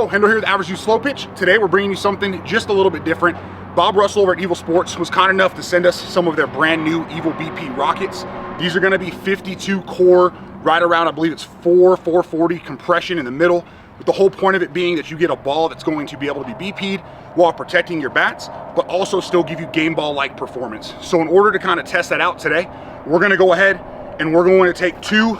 Yo, Hendo here with Average Use Slow-Pitch. Today we're bringing you something just a little bit different. Bob Russell over at Evil Sports was kind enough to send us some of their brand new Evil BP rockets. These are going to be 52 core, right around, I believe it's 440 compression in the middle, with the whole point of it being that you get a ball that's going to be able to be BP'd while protecting your bats, but also still give you game ball-like performance. So in order to kind of test that out today, we're going to go ahead and we're going to take two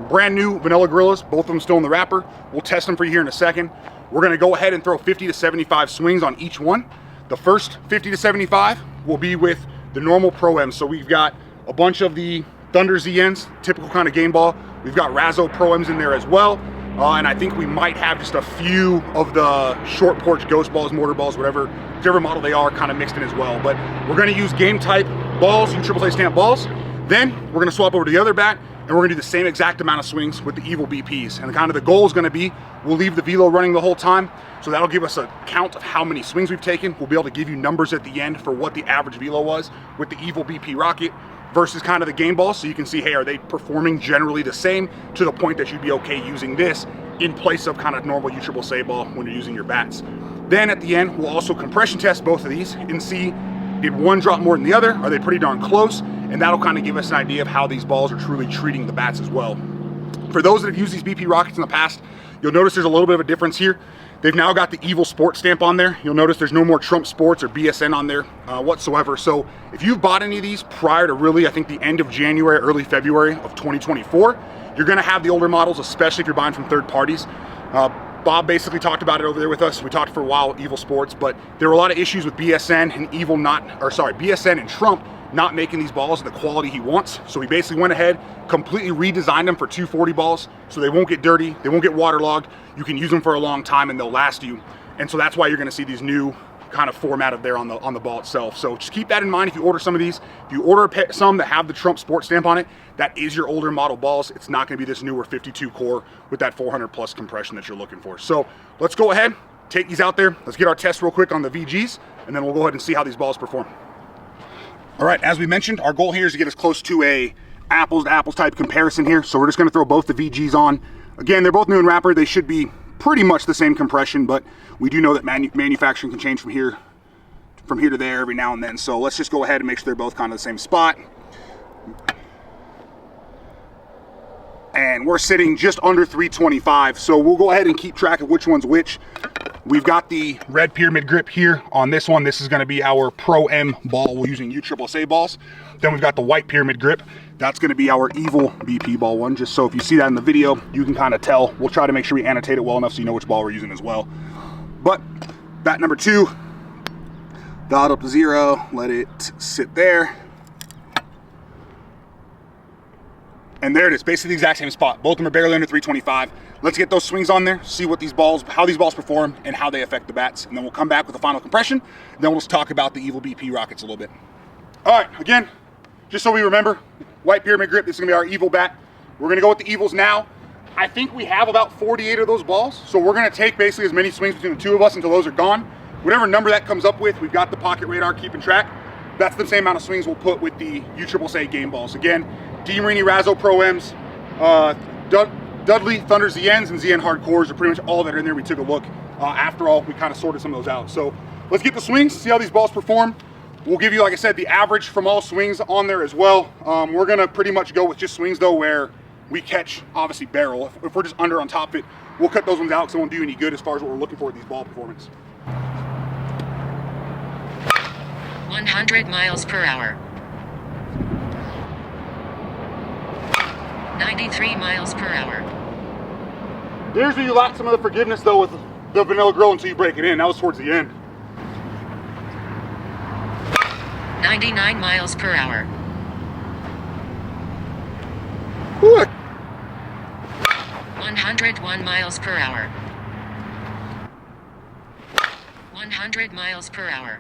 brand new vanilla gorillas, both of them still in the wrapper. We'll test them for you here in a second. We're going to go ahead and throw 50 to 75 swings on each one. The first 50 to 75 will be with the normal Pro Ms. So we've got a bunch of the Thunder ZNs, typical kind of game ball. We've got Razzo Pro Ms in there as well. And I think we might have just a few of the short porch ghost balls, mortar balls, whichever model they are, kind of mixed in as well. But we're going to use game type balls, USSSA stamp balls. Then we're going to swap over to the other bat, and we're going to do the same exact amount of swings with the Evil BPs. And kind of the goal is going to be, we'll leave the velo running the whole time, so that'll give us a count of how many swings we've taken. We'll be able to give you numbers at the end for what the average velo was with the Evil BP rocket versus kind of the game ball, so you can see, hey, are they performing generally the same to the point that you'd be okay using this in place of kind of normal USSSA ball when you're using your bats. Then at the end, we'll also compression test both of these and see, did one drop more than the other? Are they pretty darn close? And that'll kind of give us an idea of how these balls are truly treating the bats as well. For those that have used these BP rockets in the past, you'll notice there's a little bit of a difference here. They've now got the Evil Sports stamp on there. You'll notice there's no more Trump Sports or BSN on there whatsoever. So if you've bought any of these prior to really, I think the end of January, early February of 2024, you're gonna have the older models, especially if you're buying from third parties. Bob basically talked about it over there with us. We talked for a while, Evil Sports, but there were a lot of issues with BSN and BSN and Trump not making these balls the quality he wants. So he basically went ahead, completely redesigned them for 240 balls, so they won't get dirty, they won't get waterlogged. You can use them for a long time and they'll last you. And so that's why you're gonna see these new kind of format of there on the ball itself. So just keep that in mind if you order some of these. If you order some that have the Trump Sports stamp on it, that is your older model balls. It's not gonna be this newer 52 core with that 400 plus compression that you're looking for. So let's go ahead, take these out there. Let's get our test real quick on the VGs, and then we'll go ahead and see how these balls perform. All right, as we mentioned, our goal here is to get as close to a apples to apples type comparison here. So we're just gonna throw both the VGs on. Again, they're both new in wrapper. They should be pretty much the same compression, but we do know that manufacturing can change from here to there every now and then. So let's just go ahead and make sure they're both kind of the same spot. And we're sitting just under 325. So we'll go ahead and keep track of which one's which. We've got the red pyramid grip here on this one. This is going to be our Pro M ball. We're using USSSA balls. Then we've got the white pyramid grip. That's going to be our Evil BP ball one. Just so if you see that in the video, you can kind of tell. We'll try to make sure we annotate it well enough so you know which ball we're using as well. But bat number 2, dial it up to 0. Let it sit there. And there it is, basically the exact same spot. Both of them are barely under 325. Let's get those swings on there, see what these balls, how these balls perform and how they affect the bats. And then we'll come back with the final compression. And then we'll just talk about the Evil BP rockets a little bit. All right, again, just so we remember, white pyramid grip, this is gonna be our Evil bat. We're gonna go with the Evils now. I think we have about 48 of those balls. So we're gonna take basically as many swings between the two of us until those are gone. Whatever number that comes up with, we've got the pocket radar keeping track. That's the same amount of swings we'll put with the USSSA game balls. Again, DeMarini Razzo Pro Ms, Dudley Thunder ZNs, and ZN Hardcores are pretty much all that are in there. We took a look. After all, we kind of sorted some of those out. So let's get the swings, see how these balls perform. We'll give you, like I said, the average from all swings on there as well. We're gonna pretty much go with just swings though where we catch, obviously, barrel. If we're just under on top of it, we'll cut those ones out because it won't do any good as far as what we're looking for with these ball performance. 100 miles per hour. 93 miles per hour. There's where you lack some of the forgiveness though with the vanilla grill until you break it in. That was towards the end. 99 miles per hour. Ooh. 101 miles per hour. 100 miles per hour.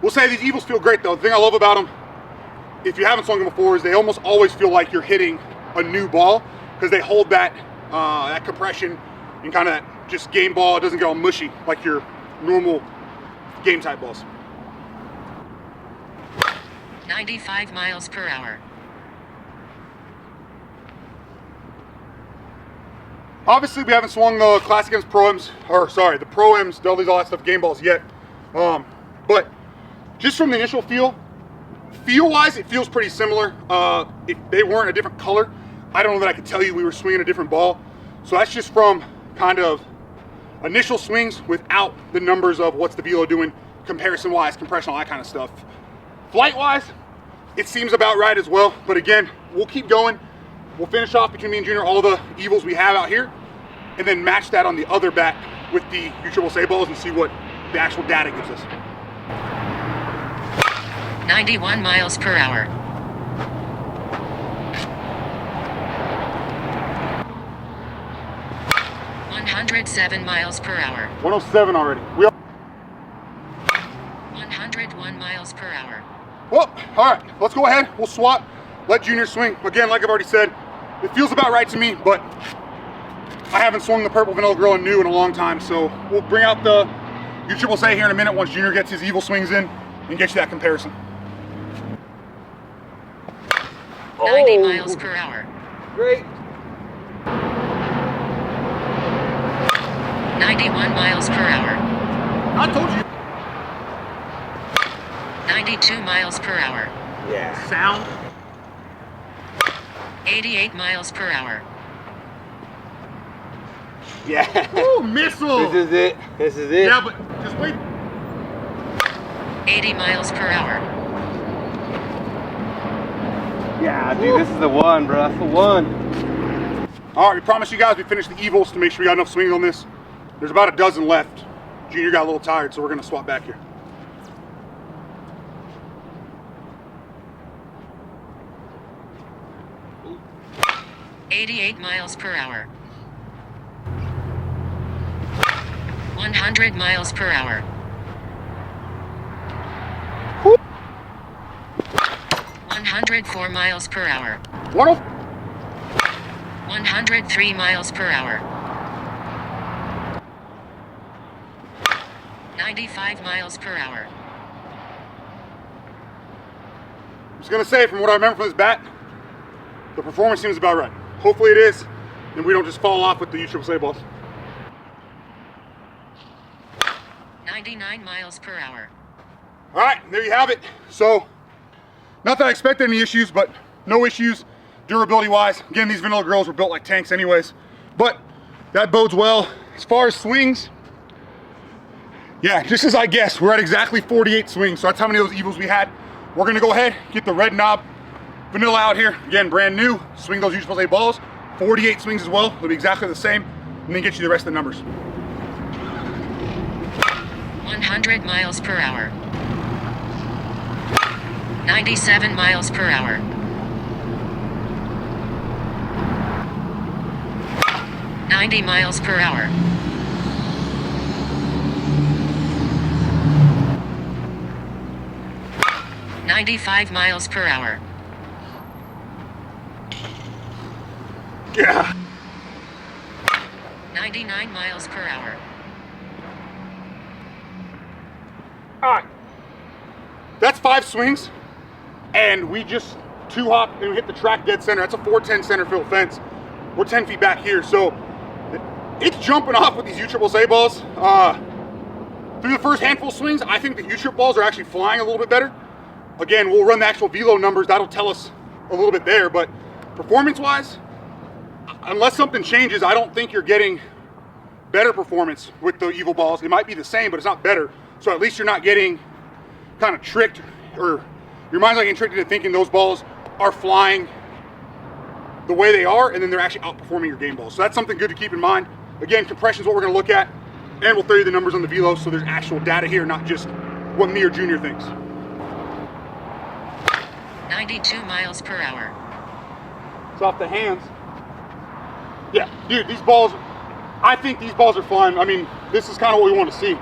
We'll say these Evils feel great though. The thing I love about them, if you haven't swung them before, is they almost always feel like you're hitting a new ball because they hold that that compression and kind of that just game ball. It doesn't get all mushy like your normal game type balls. 95 miles per hour. Obviously, we haven't swung the Classic M's Pro M's, or sorry, the Pro M's, Dudleys, all that stuff, game balls yet. But just from the initial feel-wise, it feels pretty similar. If they weren't a different color, I don't know that I could tell you we were swinging a different ball. So that's just from kind of initial swings without the numbers of what's the velo doing, comparison-wise, compression, all that kind of stuff. Flight-wise, it seems about right as well. But again, we'll keep going. We'll finish off between me and Junior all the evils we have out here, and then match that on the other bat with the USSSA balls and see what the actual data gives us. 91 miles per hour. 107 miles per hour. 107 already. 101 miles per hour. Well, all right, let's go ahead. We'll swap, let Junior swing. Again, like I've already said, it feels about right to me, but I haven't swung the Purple Vanilla Girl new in a long time, so we'll bring out the USSSA here in a minute once Junior gets his evil swings in and get you that comparison. 90 miles per hour. Great. 91 miles per hour. I told you. 92 miles per hour. Yeah. Sound. 88 miles per hour. Yeah. Ooh, missile. This is it. This is it. Yeah, but just wait. 80 miles per hour. Yeah, dude, this is the one, bro. That's the one. All right, we promised you guys we finished the evils to make sure we got enough swings on this. There's about a dozen left. Junior got a little tired, so we're gonna swap back here. Ooh. 88 miles per hour. 100 miles per hour. 104 miles per hour. 103 miles per hour. 95 miles per hour. I'm just gonna say, from what I remember from this bat, the performance seems about right. Hopefully it is, and we don't just fall off with the USSSA balls. 99 miles per hour. All right, there you have it. So, not that I expected any issues, but no issues durability-wise. Again, these Vanilla Girls were built like tanks anyways, but that bodes well. As far as swings, yeah, just as I guessed, we're at exactly 48 swings, so that's how many of those evils we had. We're gonna go ahead, get the red knob Vanilla out here. Again, brand new, swing those USSSA balls. 48 swings as well, they'll be exactly the same, and then get you the rest of the numbers. 100 miles per hour. 97 miles per hour. 90 miles per hour. 95 miles per hour. Yeah. 99 miles per hour. All right. That's 5 swings, and we just 2-hop and hit the track dead center. That's a 410 center field fence. We're 10 feet back here, so it's jumping off with these USSSA balls. Through the first handful of swings, I think the U-trip balls are actually flying a little bit better. Again, we'll run the actual velo numbers. That'll tell us a little bit there, but performance-wise, unless something changes, I don't think you're getting better performance with the evil balls. It might be the same, but it's not better. So at least you're not getting kind of tricked, or your mind's not getting tricked into thinking those balls are flying the way they are, and then they're actually outperforming your game balls. So that's something good to keep in mind. Again, compression is what we're going to look at, and we'll throw you the numbers on the velo, so there's actual data here, not just what me or Junior thinks. 92 miles per hour. It's off the hands. Yeah, dude, these balls, I think these balls are flying. I mean, this is kind of what we want to see.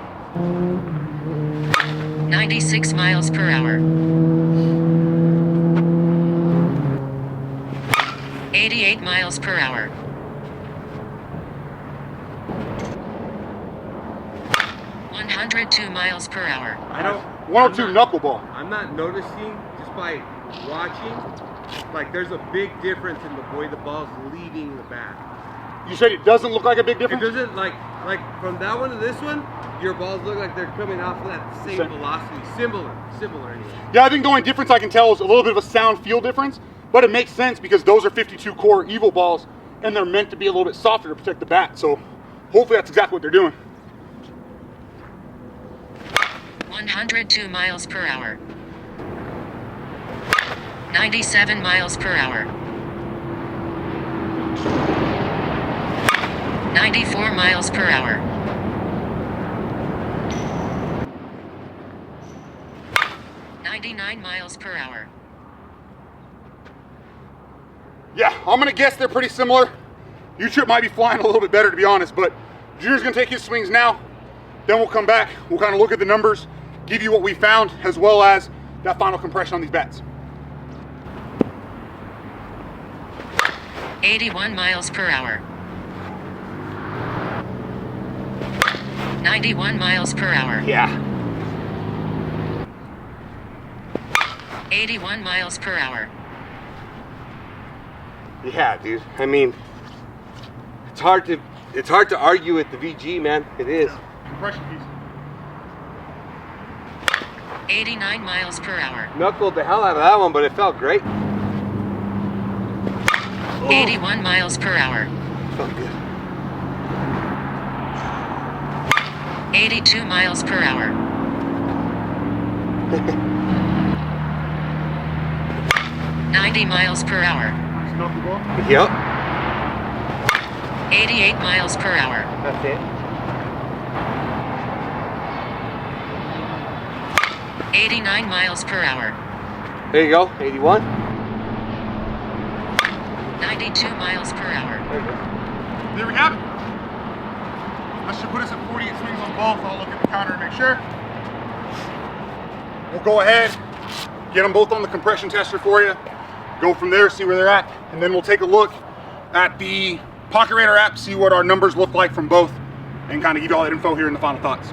96 miles per hour. 88 miles per hour. 102 miles per hour. I don't. 102 knuckleball. I'm not noticing just by watching. Like there's a big difference in the way the ball's leaving the bat. You said it doesn't look like a big It difference? doesn't like from that one to this one, your balls look like they're coming off of that same velocity. Similar anyway. Yeah, I think the only difference I can tell is a little bit of a sound feel difference, but it makes sense because those are 52 core Evil balls and they're meant to be a little bit softer to protect the bat. So hopefully that's exactly what they're doing. 102 miles per hour. 97 miles per hour. 94 miles per hour. 99 miles per hour. Yeah, I'm gonna guess they're pretty similar. U-Trip might be flying a little bit better, to be honest, but Junior's gonna take his swings now. Then we'll come back, we'll kind of look at the numbers, give you what we found, as well as that final compression on these bats. 81 miles per hour. 91 miles per hour. Yeah. 81 miles per hour. Yeah, dude. I mean, it's hard to argue with the VG, man. It is. Compression piece. 89 miles per hour. Knuckled the hell out of that one, but it felt great. 81 miles per hour. Felt good. 82 miles per hour. 90 miles per hour. Nice knuckleball. Yep. 88 miles per hour. That's it. 89 miles per hour. There you go. 81. 92 miles per hour. There you go. There we have it. That should put us at 48 swings on both. I'll look at the counter and make sure. We'll go ahead, get them both on the compression tester for you, go from there, see where they're at, and then we'll take a look at the Pocket Radar app, see what our numbers look like from both, and kind of give you all that info here in the final thoughts.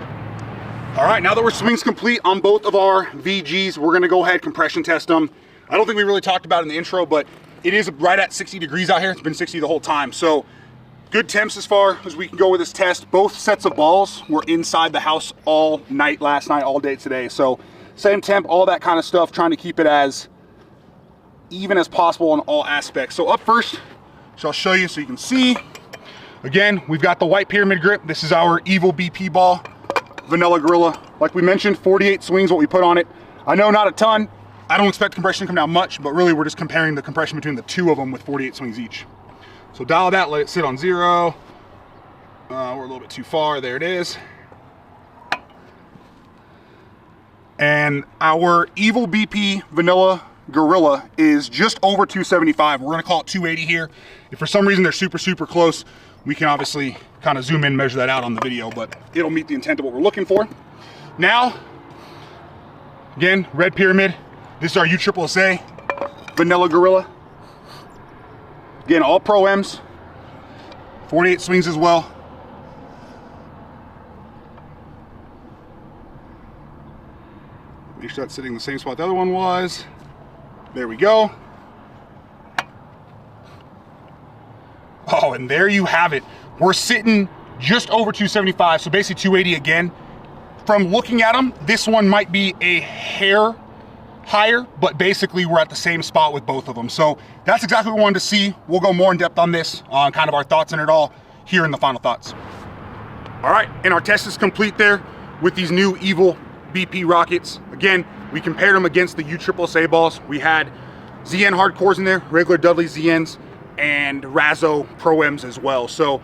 All right, now that we're swings complete on both of our VGs, we're gonna go ahead, compression test them. I don't think we really talked about it in the intro, but it is right at 60 degrees out here. It's been 60 the whole time. So good temps as far as we can go with this test. Both sets of balls were inside the house all night last night, all day today. So same temp, all that kind of stuff, trying to keep it as even as possible in all aspects. So up first, so I'll show you so you can see. Again, we've got the white pyramid grip. This is our Evil BP ball, Vanilla Gorilla. Like we mentioned, 48 swings what we put on it. I know not a ton. I don't expect compression to come down much, but really we're just comparing the compression between the two of them with 48 swings each. So dial that, let it sit on 0. We're a little bit too far, there it is. And our Evil BP Vanilla Gorilla is just over 275. We're gonna call it 280 here. If for some reason they're super, super close, we can obviously kind of zoom in, measure that out on the video, but it'll meet the intent of what we're looking for. Now, again, red pyramid. This is our USSSA Vanilla Gorilla. Again, all Pro Ms, 48 swings as well. Make sure that's sitting in the same spot the other one was. There we go. Oh, and there you have it. We're sitting just over 275, so basically 280 again. From looking at them, this one might be a hair higher, but basically we're at the same spot with both of them. So that's exactly what we wanted to see. We'll go more in depth on this, on kind of our thoughts on it all here in the final thoughts. All right, and our test is complete there with these new Evil BP rockets. Again, we compared them against the USSSA balls. We had ZN hardcores in there, regular Dudley ZNs, and Razzo Pro Ms as well. So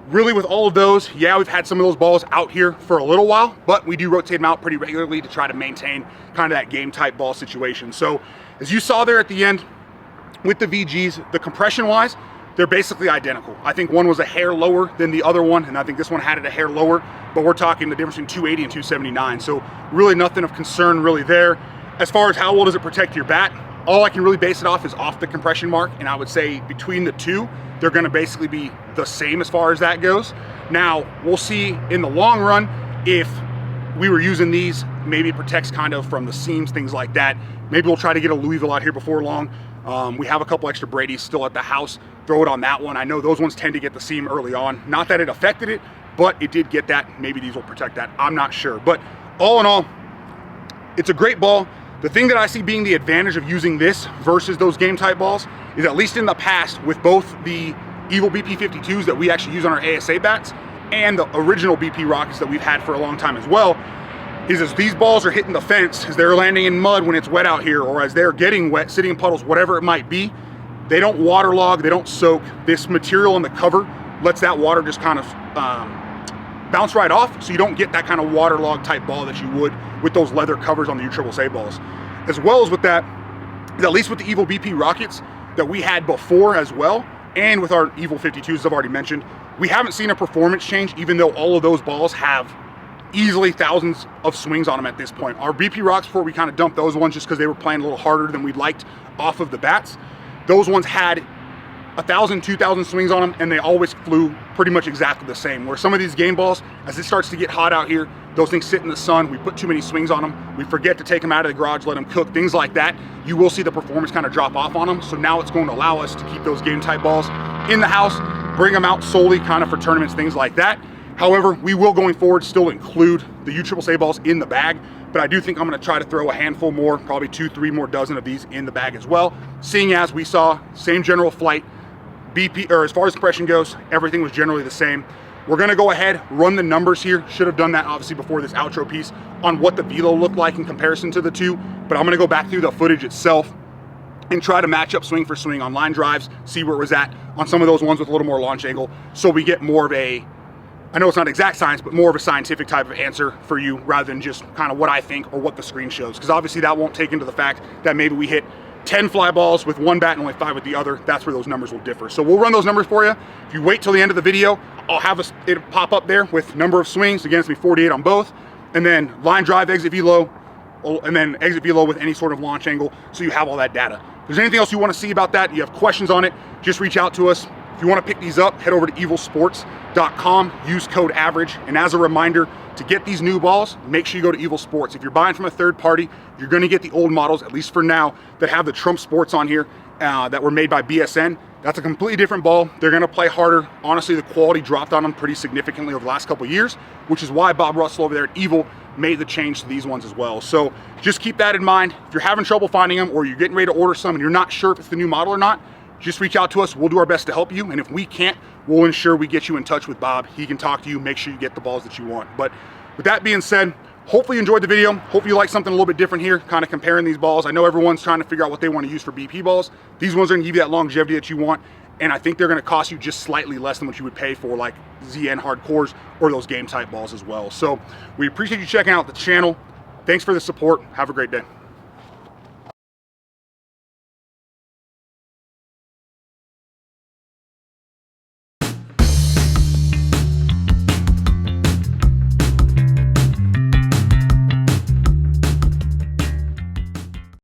really with all of those, yeah, we've had some of those balls out here for a little while, but we do rotate them out pretty regularly to try to maintain kind of that game type ball situation. So as you saw there at the end with the VGs, the compression wise, they're basically identical. I think one was a hair lower than the other one, and I think this one had it a hair lower, but we're talking the difference between 280 and 279. So really nothing of concern really there. As far as how well does it protect your bat, all I can really base it off is off the compression mark, and I would say between the two, they're gonna basically be the same as far as that goes. Now, we'll see in the long run if we were using these, maybe it protects kind of from the seams, things like that. Maybe we'll try to get a Louisville out here before long. We have a couple extra Brady's still at the house throw it on that one. I know those ones tend to get the seam early on. Not that it affected it, but it did get that. Maybe these will protect that. I'm not sure. But all in all, it's a great ball. The thing that I see being the advantage of using this versus those game type balls is, at least in the past, with both the Evil BP 52s that we actually use on our ASA bats and the original BP rockets that we've had for a long time as well, is as these balls are hitting the fence, as they're landing in mud when it's wet out here, or as they're getting wet, sitting in puddles, whatever it might be, they don't waterlog, they don't soak. This material in the cover lets that water just kind of bounce right off, so you don't get that kind of waterlog type ball that you would with those leather covers on the USSSA balls. As well as with that, at least with the Evil BP rockets that we had before as well, and with our Evil 52s, as I've already mentioned, we haven't seen a performance change, even though all of those balls have easily thousands of swings on them at this point. Our BP rocks, before we kind of dumped those ones just because they were playing a little harder than we'd liked off of the bats, those ones had 1,000, 2,000 swings on them, and they always flew pretty much exactly the same. Where some of these game balls, as it starts to get hot out here, those things sit in the sun, we put too many swings on them, we forget to take them out of the garage, let them cook, things like that, you will see the performance kind of drop off on them. So now it's going to allow us to keep those game type balls in the house, bring them out solely kind of for tournaments, things like that. However, we will going forward still include the USSSA balls in the bag, but I do think I'm going to try to throw a handful more, probably 2-3 more dozen of these in the bag as well, seeing as we saw same general flight, BP, or as far as compression goes, everything was generally the same. We're gonna go ahead, run the numbers here. Should have done that obviously before this outro piece on what the velo looked like in comparison to the two, but I'm gonna go back through the footage itself and try to match up swing for swing on line drives, see where it was at on some of those ones with a little more launch angle, so we get more of a, I know it's not exact science, but more of a scientific type of answer for you rather than just kind of what I think or what the screen shows, because obviously that won't take into the fact that maybe we hit 10 fly balls with one bat and only 5 with the other. That's where those numbers will differ. So we'll run those numbers for you. If you wait till the end of the video, I'll have it pop up there with number of swings. Again, it's gonna be 48 on both, and then line drive, exit velo, and then exit velo with any sort of launch angle, so you have all that data. If there's anything else you want to see about that, you have questions on it, just reach out to us. If you want to pick these up, head over to evilsports.com, use code AVERAGE, and as a reminder, to get these new balls, make sure you go to Evil Sports. If you're buying from a third party, you're going to get the old models, at least for now, that have the Trump Sports on here that were made by BSN. That's a completely different ball. They're going to play harder. Honestly, the quality dropped on them pretty significantly over the last couple of years, which is why Bob Russell over there at Evil made the change to these ones as well. So just keep that in mind. If you're having trouble finding them, or you're getting ready to order some and you're not sure if it's the new model or not, just reach out to us. We'll do our best to help you. And if we can't, we'll ensure we get you in touch with Bob. He can talk to you, make sure you get the balls that you want. But with that being said, hopefully you enjoyed the video. Hopefully you like something a little bit different here, kind of comparing these balls. I know everyone's trying to figure out what they want to use for BP balls. These ones are going to give you that longevity that you want, and I think they're going to cost you just slightly less than what you would pay for like ZN hardcores or those game type balls as well. So we appreciate you checking out the channel. Thanks for the support. Have a great day.